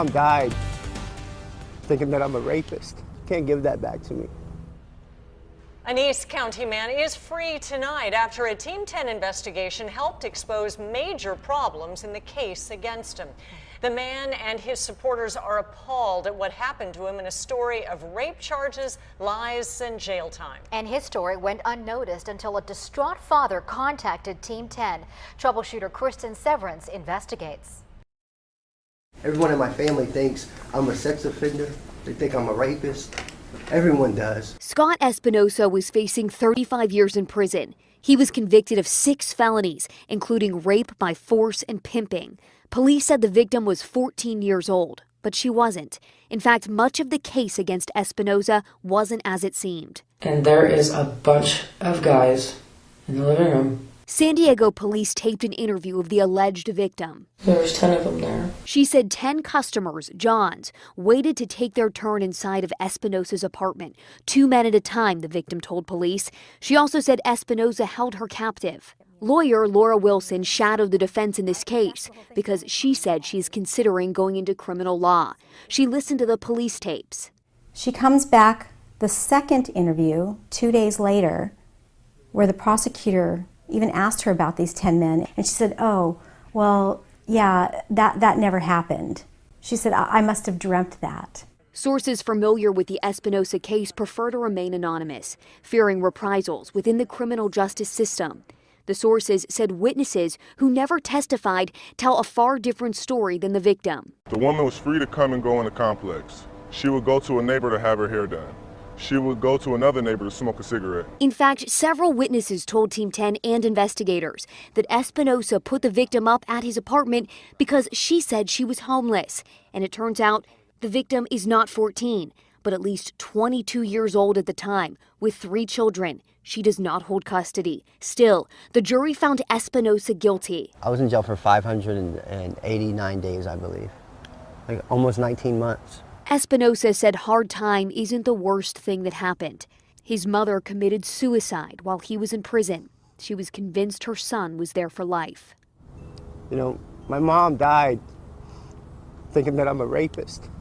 mom died thinking that I'm a rapist. Can't give that back to me. An East County man is free tonight after a Team 10 investigation helped expose major problems in the case against him. The man and his supporters are appalled at what happened to him in a story of rape charges, lies, and jail time. And his story went unnoticed until a distraught father contacted Team 10. Troubleshooter Kristen Severance investigates. Everyone in my family thinks I'm a sex offender. They think I'm a rapist. Everyone does. Scott Espinosa was facing 35 years in prison. He was convicted of 6 felonies, including rape by force and pimping. Police said the victim was 14 years old, but she wasn't. In fact, much of the case against Espinosa wasn't as it seemed. And there is a bunch of guys in the living room. San Diego police taped an interview of the alleged victim. There was 10 of them there. She said 10 customers, Johns, waited to take their turn inside of Espinosa's apartment. 2 men at a time, the victim told police. She also said Espinosa held her captive. Lawyer Laura Wilson shadowed the defense in this case because she said she's considering going into criminal law. She listened to the police tapes. She comes back the second interview 2 days later where the prosecutor even asked her about these 10 men, and she said, oh, well, yeah, that never happened. She said, I must have dreamt that. Sources familiar with the Espinosa case prefer to remain anonymous, fearing reprisals within the criminal justice system. The sources said witnesses who never testified tell a far different story than the victim. The woman was free to come and go in the complex. She would go to a neighbor to have her hair done. She would go to another neighbor to smoke a cigarette. In fact, several witnesses told Team 10 and investigators that Espinosa put the victim up at his apartment because she said she was homeless. And it turns out the victim is not 14, but at least 22 years old at the time, with 3 children. She does not hold custody. Still, the jury found Espinosa guilty. I was in jail for 589 days, I believe. Like almost 19 months. Espinosa said hard time isn't the worst thing that happened. His mother committed suicide while he was in prison. She was convinced her son was there for life. You know, my mom died thinking that I'm a rapist.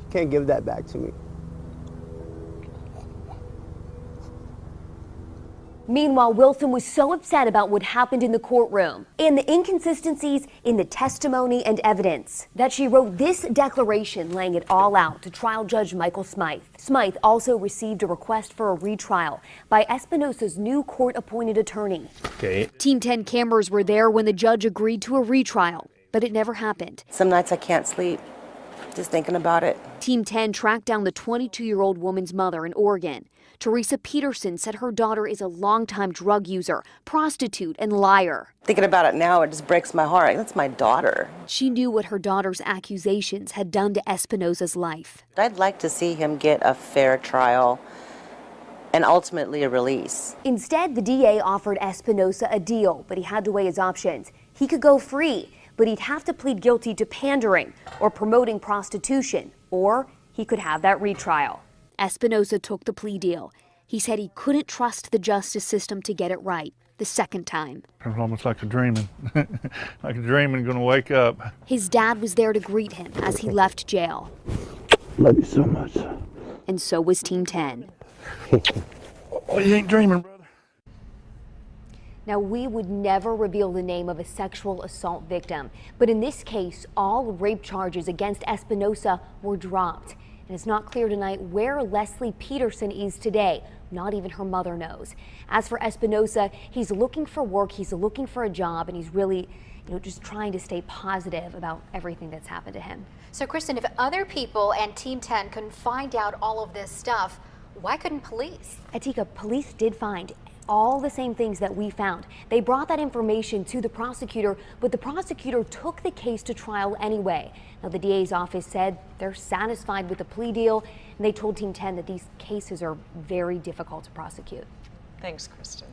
Can't give that back to me. Meanwhile, Wilson was so upset about what happened in the courtroom and the inconsistencies in the testimony and evidence that she wrote this declaration laying it all out to trial judge Michael Smythe. Smythe also received a request for a retrial by Espinosa's new court-appointed attorney. Team 10 cameras were there when the judge agreed to a retrial, but it never happened. Some nights I can't sleep just thinking about it. Team 10 tracked down the 22-year-old woman's mother in Oregon. Teresa Peterson said her daughter is a longtime drug user, prostitute, and liar. Thinking about it now, it just breaks my heart. That's my daughter. She knew what her daughter's accusations had done to Espinosa's life. I'd like to see him get a fair trial and ultimately a release. Instead, the DA offered Espinosa a deal, but he had to weigh his options. He could go free, but he'd have to plead guilty to pandering or promoting prostitution, or he could have that retrial. Espinosa took the plea deal. He said he couldn't trust the justice system to get it right the second time. It was almost like a dreaming, like a dreaming going to wake up. His dad was there to greet him as he left jail. Love you so much. And so was Team 10. Oh, you ain't dreaming, brother. Now, we would never reveal the name of a sexual assault victim, but in this case, all rape charges against Espinosa were dropped. And it's not clear tonight where Leslie Peterson is today. Not even her mother knows. As for Espinosa, he's looking for work, he's looking for a job, and he's really, just trying to stay positive about everything that's happened to him. So, Kristen, if other people and Team 10 couldn't find out all of this stuff, why couldn't police? Atika, police did find all the same things that we found. They brought that information to the prosecutor, but the prosecutor took the case to trial anyway. Now, the DA's office said they're satisfied with the plea deal, and they told Team 10 that these cases are very difficult to prosecute. Thanks, Kristen.